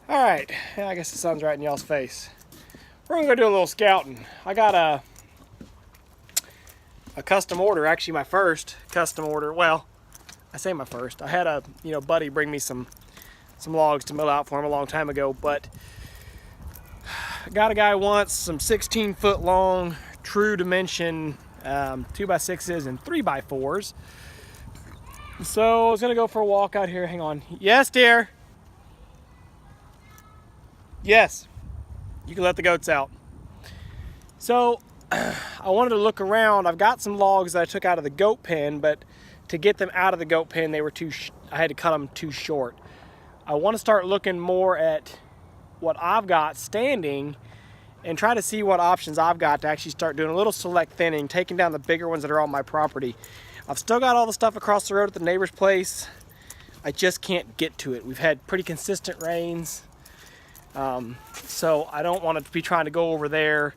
Alright, I guess the sun's right in y'all's face. We're gonna go do a little scouting. I got a custom order, actually my first custom order. Well, I say my first. I had a buddy bring me some logs to mill out for him a long time ago, but I got a guy wants some 16-foot long true dimension 2x6s and 3x4s. So I was gonna go for a walk out here. Hang on. Yes, dear. Yes, you can let the goats out. So I wanted to look around. I've got some logs that I took out of the goat pen, but to get them out of the goat pen, they were I had to cut them too short. I want to start looking more at what I've got standing and try to see what options I've got to actually start doing a little select thinning, taking down the bigger ones that are on my property. I've still got all the stuff across the road at the neighbor's place. I just can't get to it. We've had pretty consistent rains. So I don't want to be trying to go over there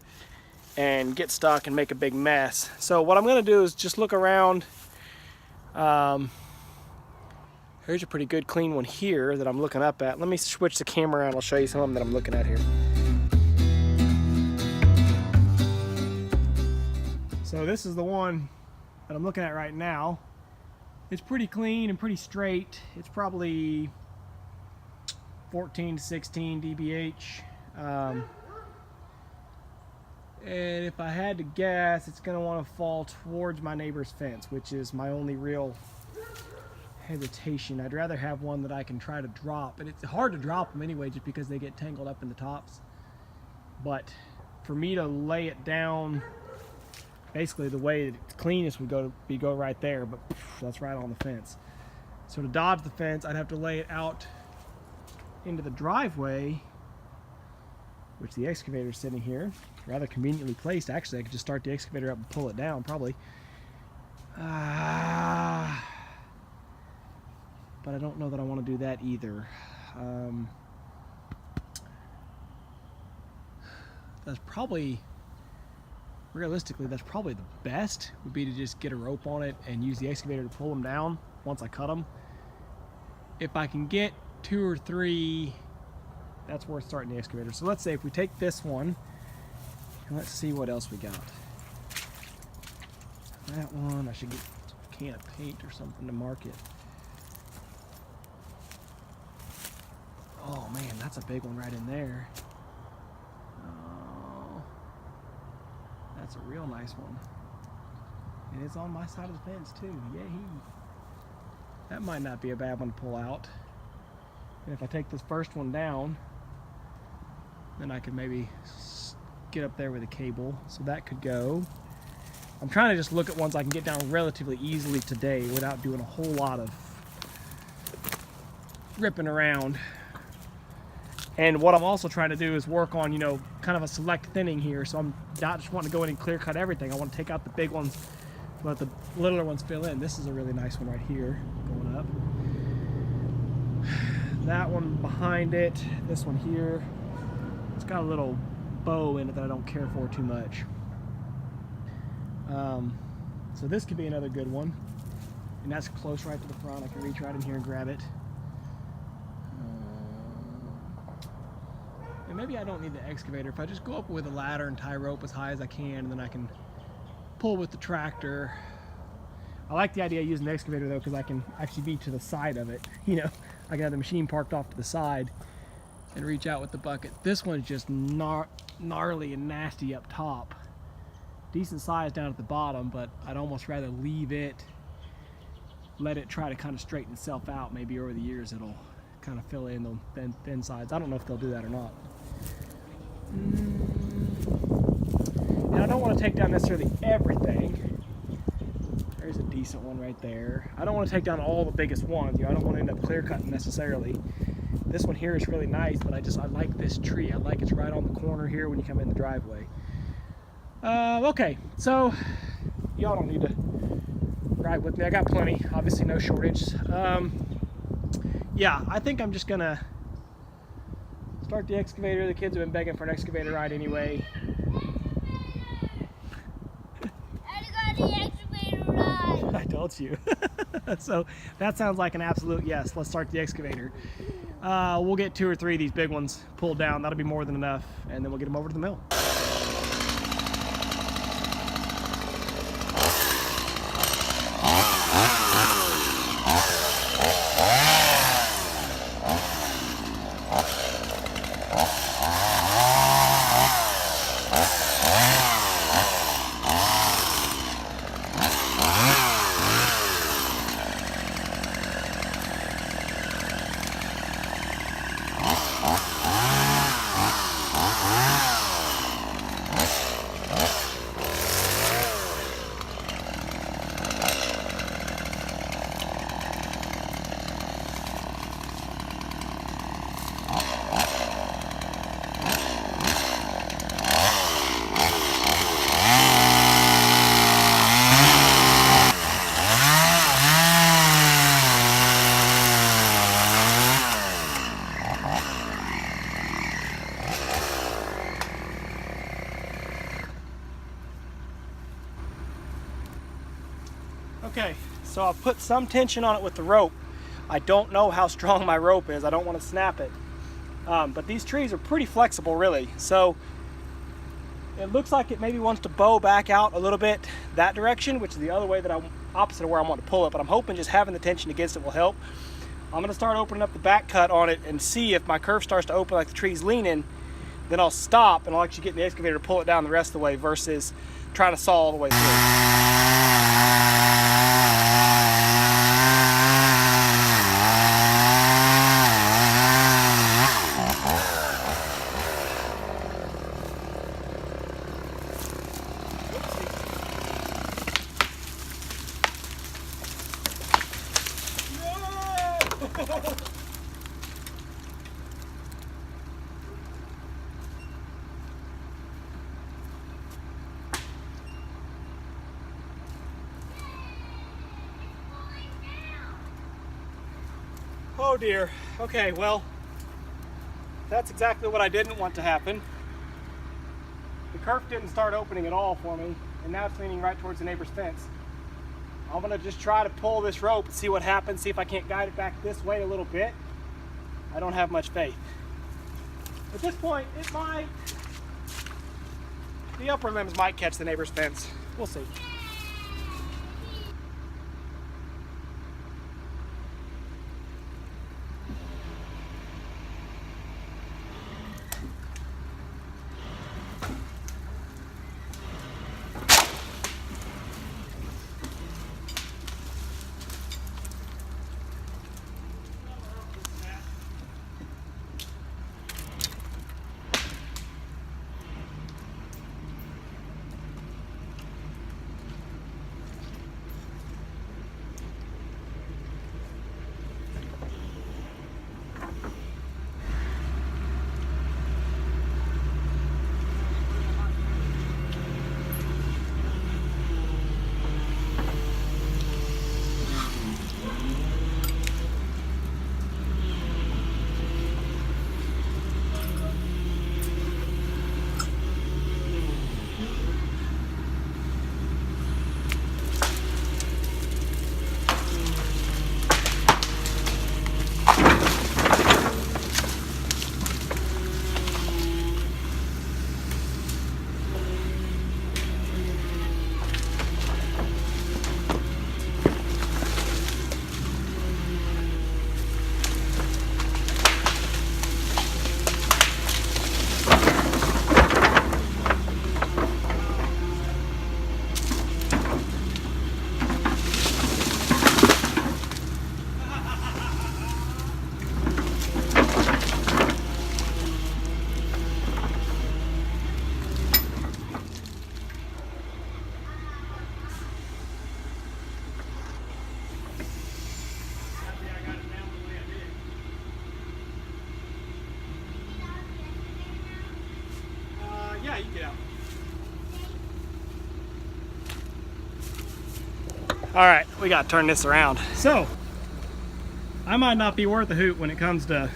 and get stuck and make a big mess. So what I'm going to do is just look around. Here's a pretty good clean one here that I'm looking up at. Let me switch the camera around. I'll show you some of them that I'm looking at here. So this is the one that I'm looking at right now. It's pretty clean and pretty straight. It's probably 14 to 16 dBH. And if I had to guess, it's going to want to fall towards my neighbor's fence, which is my only real hesitation. I'd rather have one that I can try to drop, and it's hard to drop them anyway just because they get tangled up in the tops. But for me to lay it down, basically the way it's cleanest would go right there, but that's right on the fence. So to dodge the fence, I'd have to lay it out into the driveway, which the excavator is sitting here, rather conveniently placed. Actually, I could just start the excavator up and pull it down, probably. But I don't know that I want to do that either. That's probably, realistically, that's probably the best, would be to just get a rope on it and use the excavator to pull them down once I cut them. If I can get 2 or 3, that's worth starting the excavator. So let's say if we take this one, and let's see what else we got. That one, I should get a can of paint or something to mark it. Oh man, that's a big one right in there. Oh, that's a real nice one. And it's on my side of the fence too. Yay! That might not be a bad one to pull out. And if I take this first one down, then I could maybe get up there with a cable. So that could go. I'm trying to just look at ones I can get down relatively easily today without doing a whole lot of ripping around. And what I'm also trying to do is work on, kind of a select thinning here. So I'm not just wanting to go in and clear cut everything. I want to take out the big ones, let the littler ones fill in. This is a really nice one right here, going up. That one behind it, this one here, it's got a little bow in it that I don't care for too much. So this could be another good one. And that's close right to the front. I can reach right in here and grab it. And maybe I don't need the excavator. If I just go up with a ladder and tie rope as high as I can, and then I can pull with the tractor. I like the idea of using the excavator though, because I can actually be to the side of it. I can have the machine parked off to the side and reach out with the bucket. This one's just gnarly and nasty up top. Decent size down at the bottom, but I'd almost rather leave it, let it try to kind of straighten itself out. Maybe over the years it'll kind of fill in the thin sides. I don't know if they'll do that or not. And I don't want to take down necessarily everything. There's a decent one right there. I don't want to take down all the biggest ones. I don't want to end up clear cutting necessarily. This one here is really nice, but I like this tree. I like it's right on the corner here when you come in the driveway. Okay, so y'all don't need to ride with me. I got plenty, obviously no shortage. Yeah, I think I'm just gonna start the excavator. The kids have been begging for an excavator ride anyway. I got the excavator ride. I told you. So that sounds like an absolute yes. Let's start the excavator. We'll get 2 or 3 of these big ones pulled down. That'll be more than enough, and then we'll get them over to the mill. Okay, so I've put some tension on it with the rope. I don't know how strong my rope is. I don't want to snap it. But these trees are pretty flexible, really. So it looks like it maybe wants to bow back out a little bit that direction, which is the other way that I'm opposite of where I want to pull it. But I'm hoping just having the tension against it will help. I'm going to start opening up the back cut on it and see if my curve starts to open like the tree's leaning. Then I'll stop and I'll actually get the excavator to pull it down the rest of the way versus trying to saw all the way through. Oh dear. Okay, well, that's exactly what I didn't want to happen. The kerf didn't start opening at all for me, and now it's leaning right towards the neighbor's fence. I'm gonna just try to pull this rope and see what happens, see if I can't guide it back this way a little bit. I don't have much faith. At this point, it might, the upper limbs might catch the neighbor's fence. We'll see. Yeah, you can get out. All right, we got to turn this around. So, I might not be worth a hoot when it comes to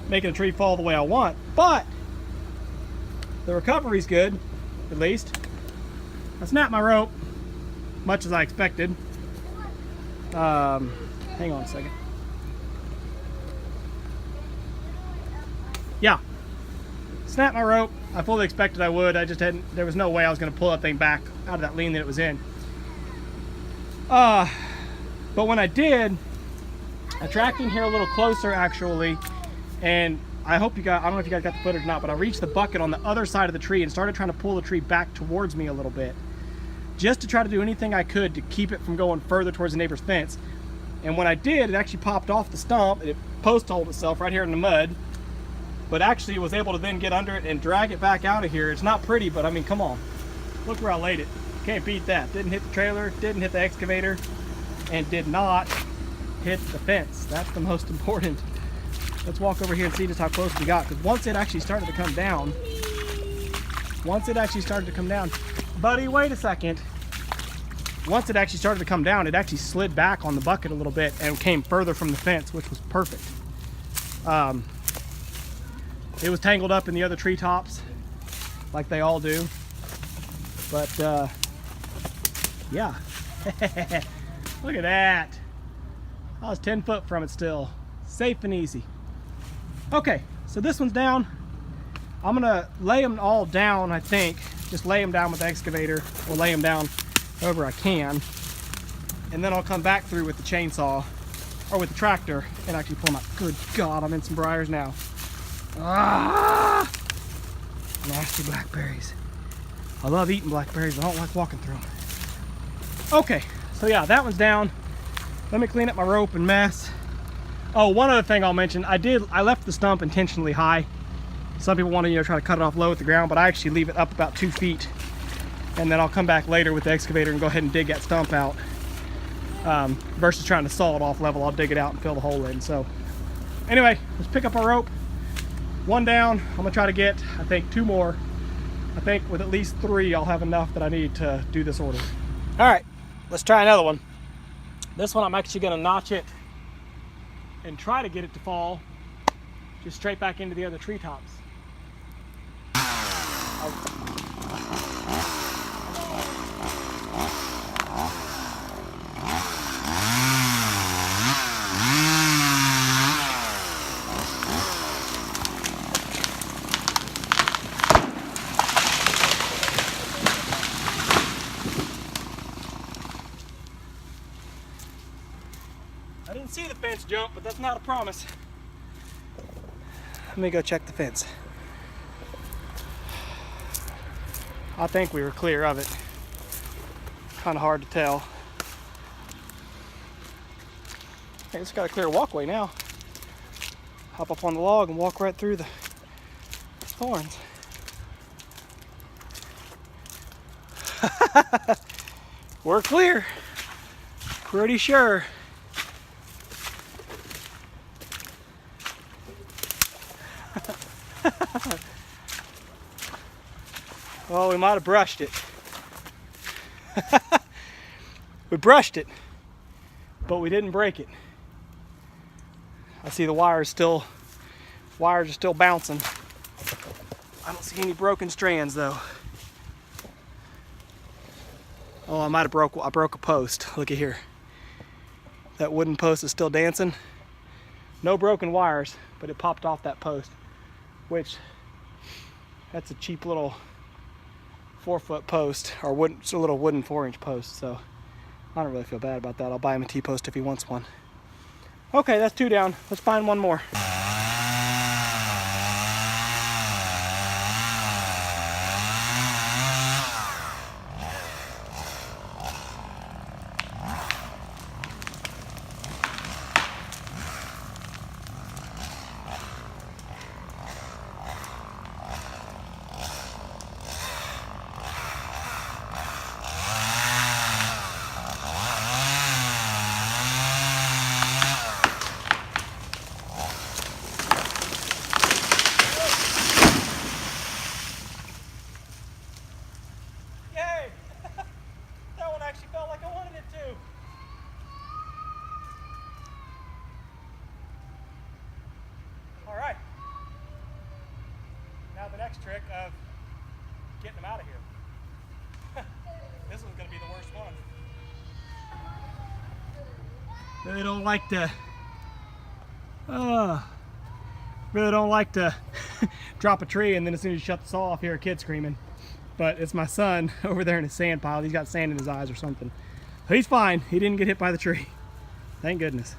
making a tree fall the way I want, but the recovery's good, at least. I snapped my rope, much as I expected. Hang on a second. yeah, snapped my rope. I fully expected I would. I just hadn't, there was no way I was going to pull that thing back out of that lean that it was in. But when I did, I tracked in here a little closer actually, and I hope you got, I don't know if you guys got the footage or not, but I reached the bucket on the other side of the tree and started trying to pull the tree back towards me a little bit, just to try to do anything I could to keep it from going further towards the neighbor's fence. And when I did, it actually popped off the stump, and it post-holed itself right here in the mud, but actually was able to then get under it and drag it back out of here. It's not pretty, but I mean, come on. Look where I laid it. Can't beat that. Didn't hit the trailer, didn't hit the excavator, and did not hit the fence. That's the most important. Let's walk over here and see just how close we got, because once it actually started to come down, buddy, wait a second. Once it actually started to come down, it actually slid back on the bucket a little bit and came further from the fence, which was perfect. It was tangled up in the other treetops, like they all do. But yeah, look at that. I was 10 foot from it still, safe and easy. Okay, so this one's down. I'm gonna lay them all down, I think. Just lay them down with the excavator, or lay them down however I can. And then I'll come back through with the chainsaw, or with the tractor, and actually pull them out. Good God, I'm in some briars now. Ah! Nasty blackberries. I love eating blackberries, but I don't like walking through them. Okay, so yeah, that one's down. Let me clean up my rope and mess. Oh, one other thing I'll mention, I left the stump intentionally high. Some people want to, try to cut it off low at the ground, but I actually leave it up about 2 feet. And then I'll come back later with the excavator and go ahead and dig that stump out. Versus trying to saw it off level, I'll dig it out and fill the hole in. So anyway, let's pick up our rope. One down, I'm gonna try to get, I think, 2 more. I think with at least 3, I'll have enough that I need to do this order. All right, let's try another one. This one I'm actually gonna notch it and try to get it to fall just straight back into the other treetops. I didn't see the fence jump, but that's not a promise. Let me go check the fence. I think we were clear of it. Kind of hard to tell. I just got a clear walkway now. Hop up on the log and walk right through the thorns. We're clear. Pretty sure. Well, we might have brushed it. We brushed it, but we didn't break it. I see the wires are still bouncing. I don't see any broken strands though. Oh, I broke a post. Look at here. That wooden post is still dancing. No broken wires, but it popped off that post, which that's a cheap little 4-foot post, or wooden, it's a little wooden 4-inch post, so I don't really feel bad about that. I'll buy him a T-post if he wants one. Okay, that's 2 down. Let's find one more. The next trick of getting them out of here. This one's going to be the worst one. They don't like to Really don't like to drop a tree and then as soon as you shut the saw off, hear a kid screaming. But it's my son over there in his sand pile. He's got sand in his eyes or something. So he's fine. He didn't get hit by the tree. Thank goodness.